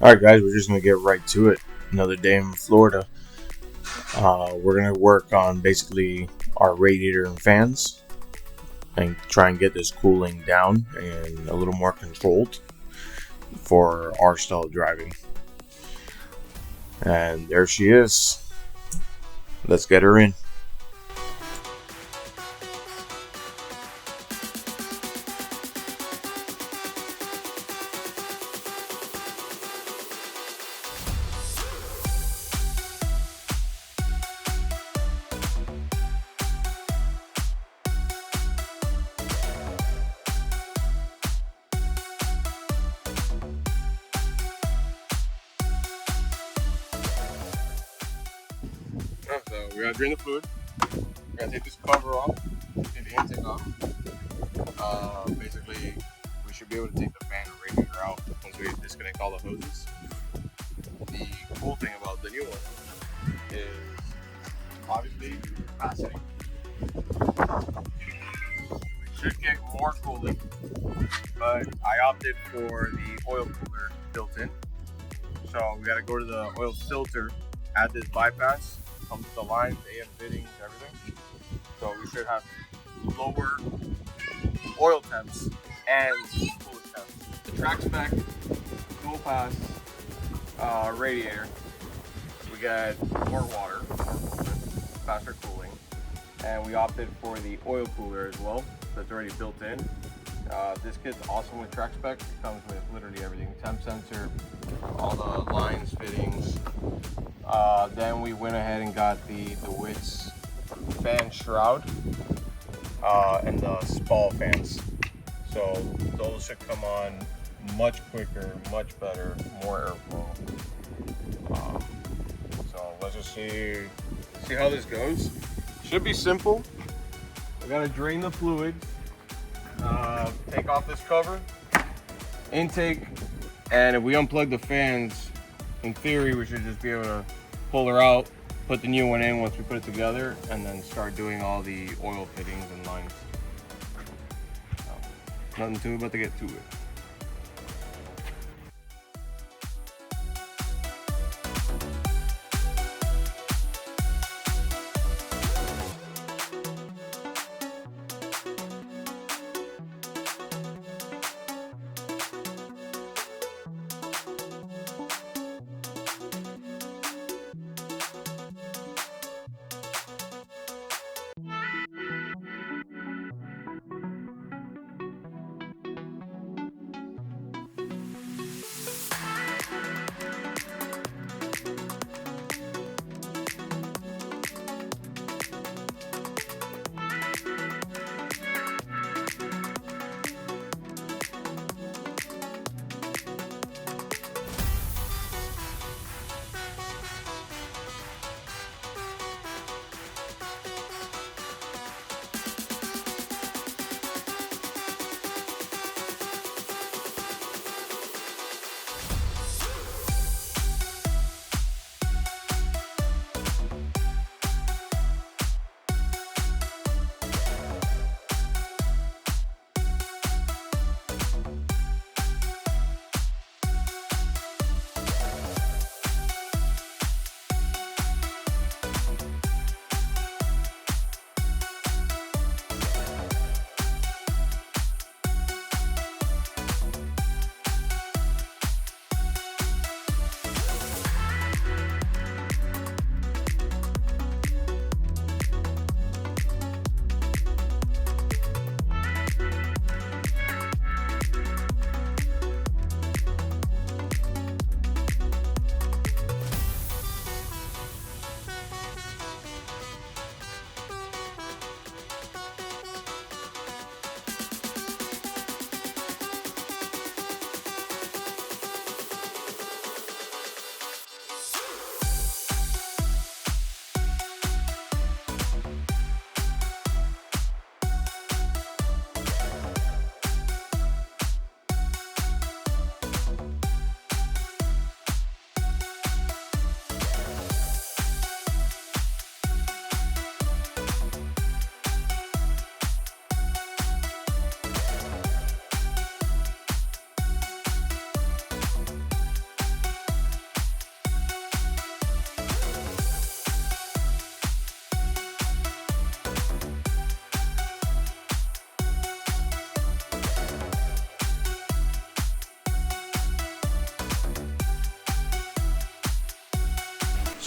Alright, guys, we're just going to get right to it. Another day in Florida. We're going to work on basically our radiator and fans and try and get this cooling down and a little more controlled for our style of driving. And there she is. Let's get her in. So we gotta drain the fluid. We gotta take this cover off, take the intake off. Basically, we should be able to take the fan and radiator out once we disconnect all the hoses. The cool thing about the new one is obviously capacity. We should get more cooling, but I opted for the oil cooler built in. So we gotta go to the oil filter, add this bypass, comes with the lines, AM fittings, everything. So we should have lower oil temps and cooler temps. The track spec, dual pass radiator. We got more water, more coolant, faster cooling, and we opted for the oil cooler as well. That's already built in. This kit's awesome with track spec. It comes with literally everything: temp sensor, all the lines, fittings. Then we went ahead and got the Witz fan shroud and the spall fans. So those should come on much quicker, much better, more airflow. So let's just see how this goes. Should be simple. We gotta drain the fluids, take off this cover, intake, and if we unplug the fans, in theory we should just be able to pull her out, put the new one in once we put it together, and then start doing all the oil fittings and lines. Nothing to it but to get to it.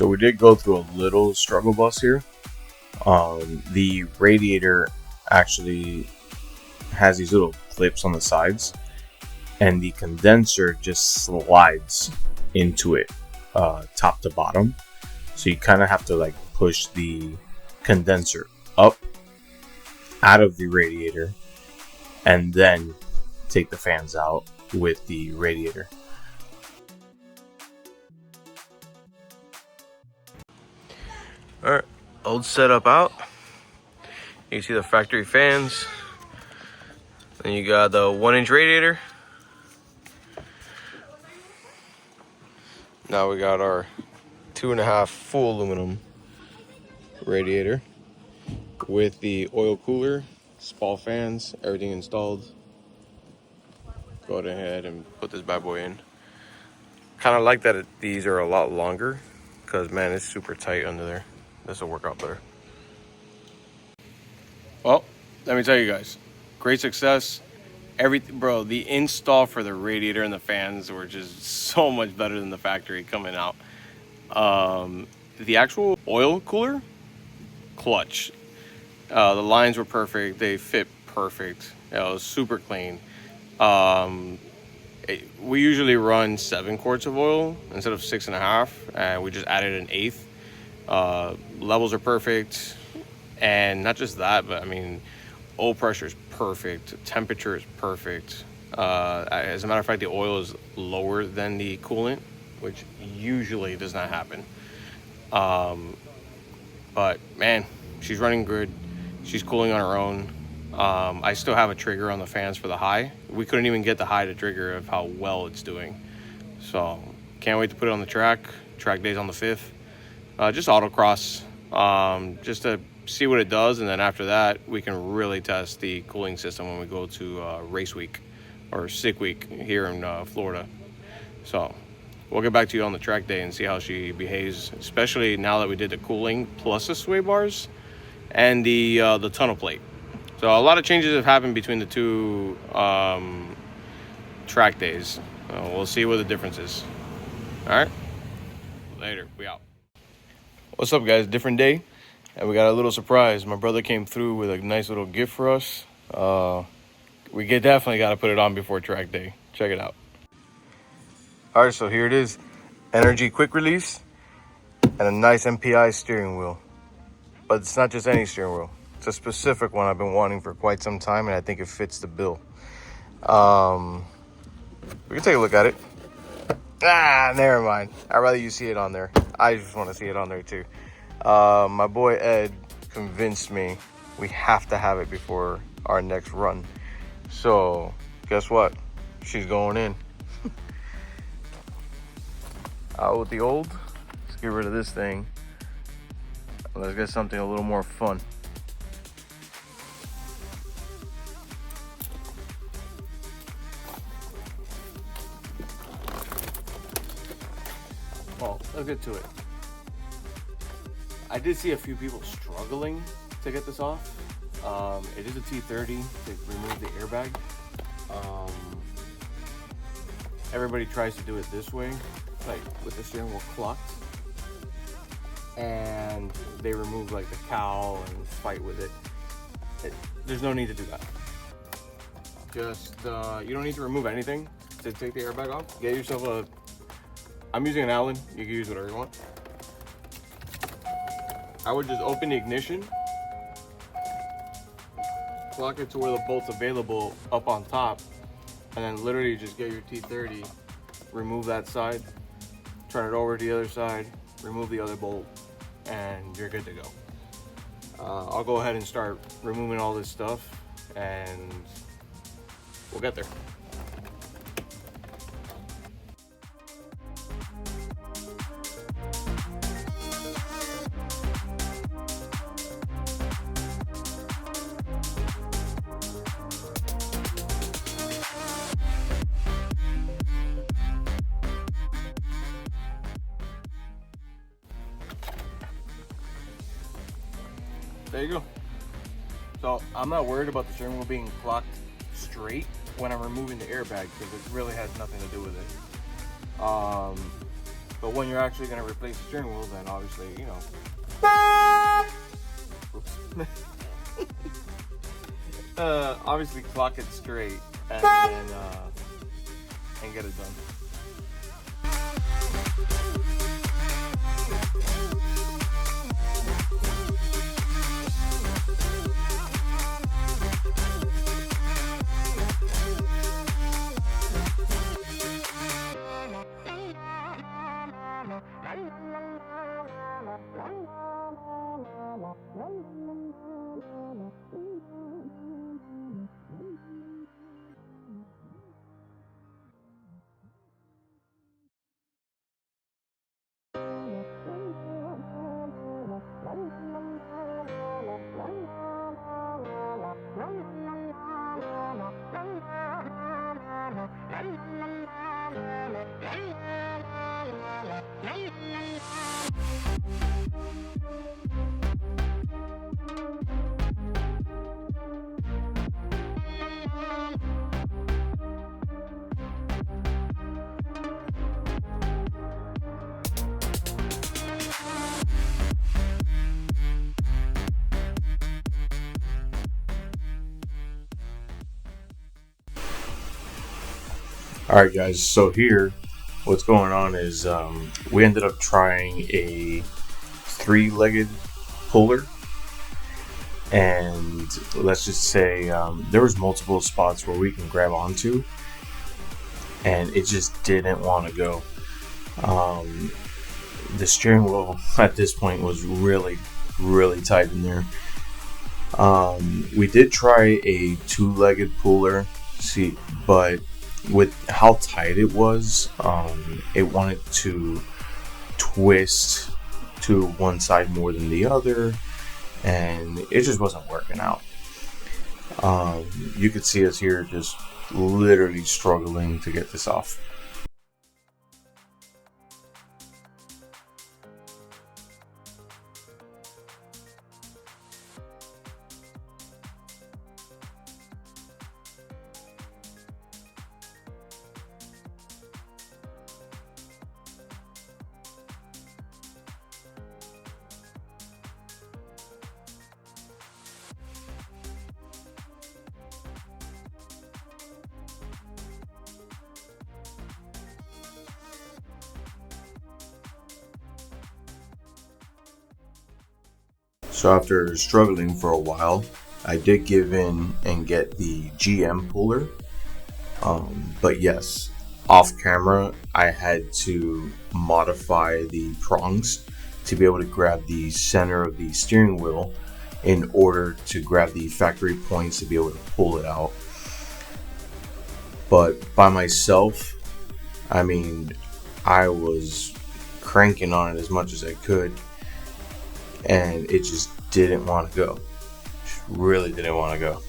So we did go through a little struggle bus here. The radiator actually has these little clips on the sides, and the condenser just slides into it, top to bottom. So you kind of have to like push the condenser up out of the radiator and then take the fans out with the radiator. Alright, old setup out. You can see the factory fans. Then you got the 1-inch radiator. Now we got our 2.5 full aluminum radiator with the oil cooler, spall fans, everything installed. Go ahead and put this bad boy in. Kind of like that these are a lot longer, because man, it's super tight under there. This will work out better. Well, let me tell you guys, great success. Bro, the install for the radiator and the fans were just so much better than the factory coming out. The actual oil cooler, clutch. The lines were perfect. They fit perfect. It was super clean. We usually run 7 quarts of oil instead of 6.5, and we just added an 1/8. Levels are perfect, and not just that, but I mean, oil pressure is perfect, temperature is perfect. As a matter of fact, the oil is lower than the coolant, which usually does not happen. But man, she's running good. She's cooling on her own. I still have a trigger on the fans for the high. We couldn't even get the high to trigger of how well it's doing. So can't wait to put it on the track. Track day's on the 5th. Just autocross, just to see what it does, and then after that we can really test the cooling system when we go to race week or sick week here in Florida. So we'll get back to you on the track day and see how she behaves, especially now that we did the cooling plus the sway bars and the tunnel plate. So a lot of changes have happened between the two track days. We'll see what the difference is. All right, later, we out. What's up, guys? Different day, and we got a little surprise. My brother came through with a nice little gift for us. We definitely got to put it on before track day. Check it out. All right, so here it is. Energy quick release and a nice MPI steering wheel. But it's not just any steering wheel. It's a specific one I've been wanting for quite some time, and I think it fits the bill. We can take a look at it. Never mind. I'd rather you see it on there. I just want to see it on there too. My boy Ed convinced me we have to have it before our next run. So guess what? She's going in. Out with the old. Let's get rid of this thing. Let's get something a little more fun. Well, let's get to it. I did see a few people struggling to get this off. It is a T30 to remove the airbag. Everybody tries to do it this way, like with the steering wheel clucked, and they remove like the cowl and fight with it. There's no need to do that. Just you don't need to remove anything to take the airbag off. Get yourself a, I'm using an Allen, you can use whatever you want. I would just open the ignition, lock it to where the bolt's available up on top, and then literally just get your T30, remove that side, turn it over to the other side, remove the other bolt, and you're good to go. I'll go ahead and start removing all this stuff, and we'll get there. There you go. So I'm not worried about the steering wheel being clocked straight when I'm removing the airbag, because it really has nothing to do with it. But when you're actually going to replace the steering wheel, then obviously, you know, obviously clock it straight and then and get it done. Alright guys, so here what's going on is we ended up trying a 3-legged puller, and let's just say there was multiple spots where we can grab onto, and it just didn't want to go. The steering wheel at this point was really tight in there. We did try a 2-legged puller, but with how tight it was, it wanted to twist to one side more than the other, and it just wasn't working out. You could see us here just literally struggling to get this off. So after struggling for a while, I did give in and get the GM puller. But yes, off camera, I had to modify the prongs to be able to grab the center of the steering wheel in order to grab the factory points to be able to pull it out. But by myself, I mean, I was cranking on it as much as I could, and it just didn't want to go. Just really didn't want to go.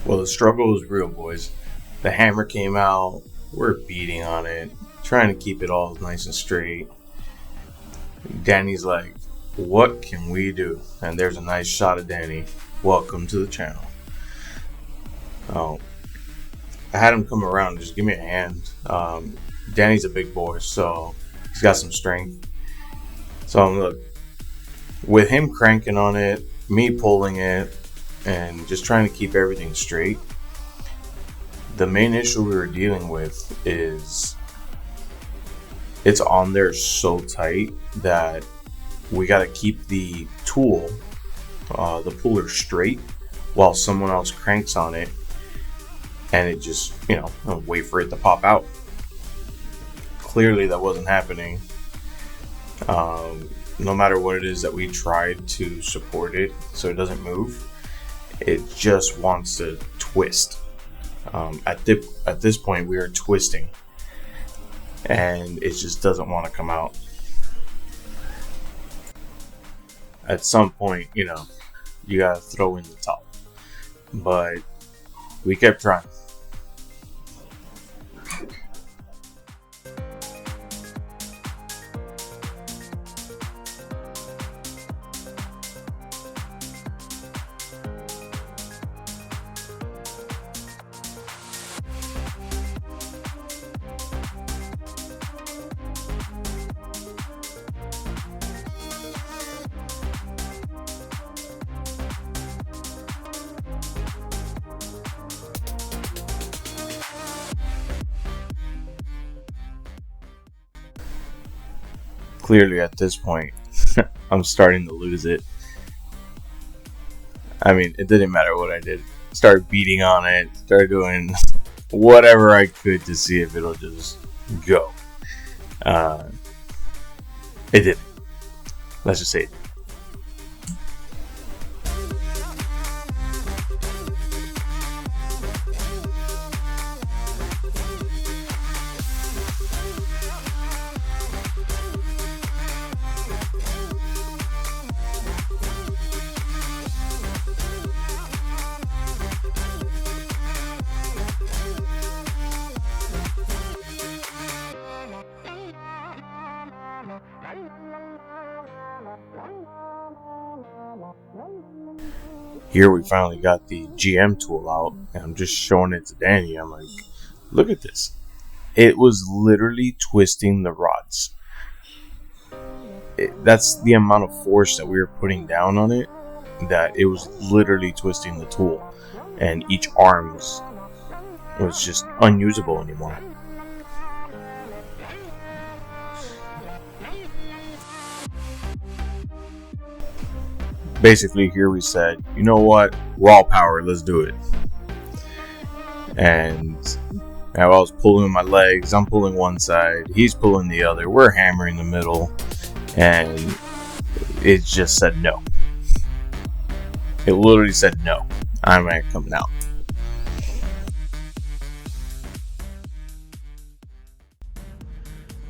Well, the struggle was real, boys. The hammer came out, we're beating on it, trying to keep it all nice and straight. Danny's like, what can we do? And there's a nice shot of Danny. Welcome to the channel. Oh, I had him come around and just give me a hand. Danny's a big boy, so he's got some strength. So look, with him cranking on it, me pulling it, and just trying to keep everything straight, the main issue we were dealing with is it's on there so tight that we got to keep the tool, the puller, straight while someone else cranks on it and it just, wait for it to pop out. Clearly that wasn't happening. No matter what it is that we tried to support it so it doesn't move, it just wants to twist. At this point, we are twisting, and it just doesn't want to come out. At some point, you gotta throw in the towel. But we kept trying. Clearly, at this point, I'm starting to lose it. I mean, it didn't matter what I did. Started beating on it, started doing whatever I could to see if it'll just go. It didn't. Let's just say it. Here we finally got the GM tool out, and I'm just showing it to Danny. I'm like, look at this. It was literally twisting the rods. That's the amount of force that we were putting down on it, that it was literally twisting the tool. And each arm was just unusable anymore. Basically, here we said, you know what, raw power, let's do it. And I was pulling my legs, I'm pulling one side, he's pulling the other, we're hammering the middle, and it just said no. It literally said no, I'm not coming out.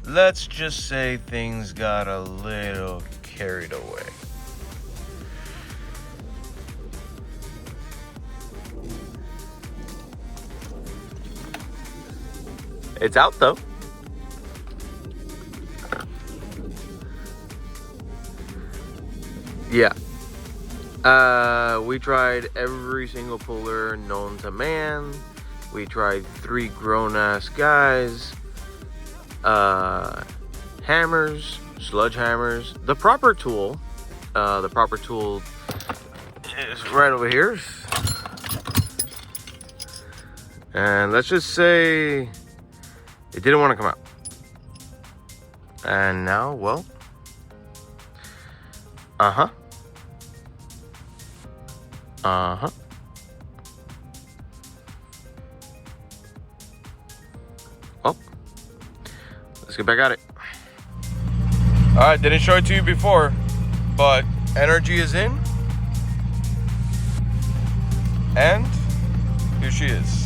Let's just say things got a little carried away. It's out though. Yeah. We tried every single puller known to man. We tried 3 grown-ass guys. Hammers, sludge hammers. The proper tool is right over here. And let's just say it didn't want to come out. And now, well, well, let's get back at it. Alright, didn't show it to you before, but energy is in. And here she is.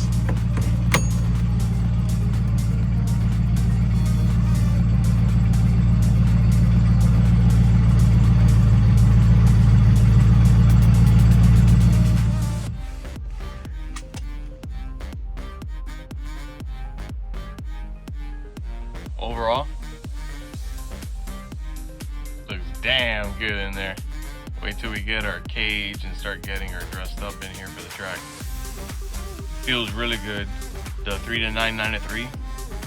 Overall, looks damn good in there. Wait till we get our cage and start getting her dressed up in here for the track. Feels really good. The 3 to 9, 9 to 3.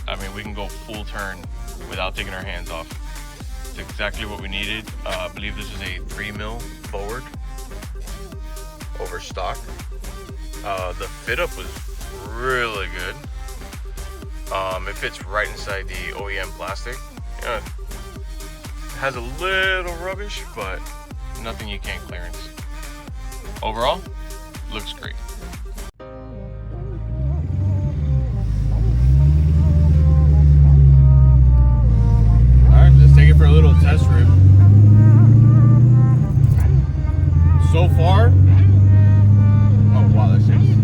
I mean, we can go full turn without taking our hands off. It's exactly what we needed. I believe this is a 3 mil forward over stock. The fit up was really good. It fits right inside the OEM plastic. It has a little rubbish, but nothing you can't clearance. Overall, looks great. Alright, let's take it for a little test rip. So far, oh wow, that shit's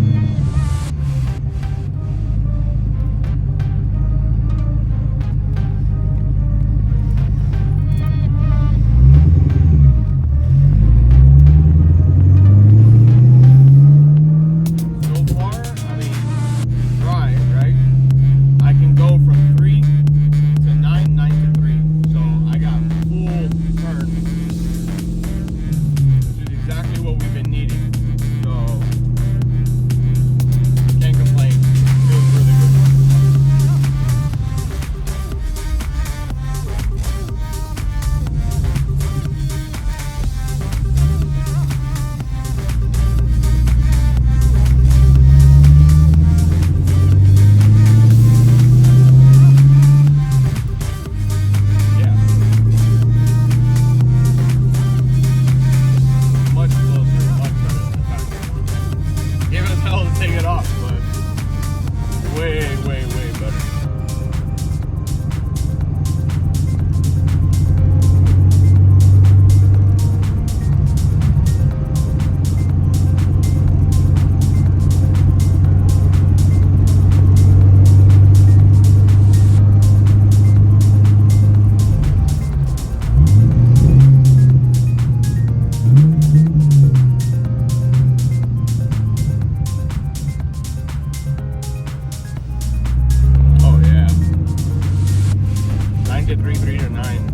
to 3 to 9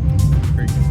freaking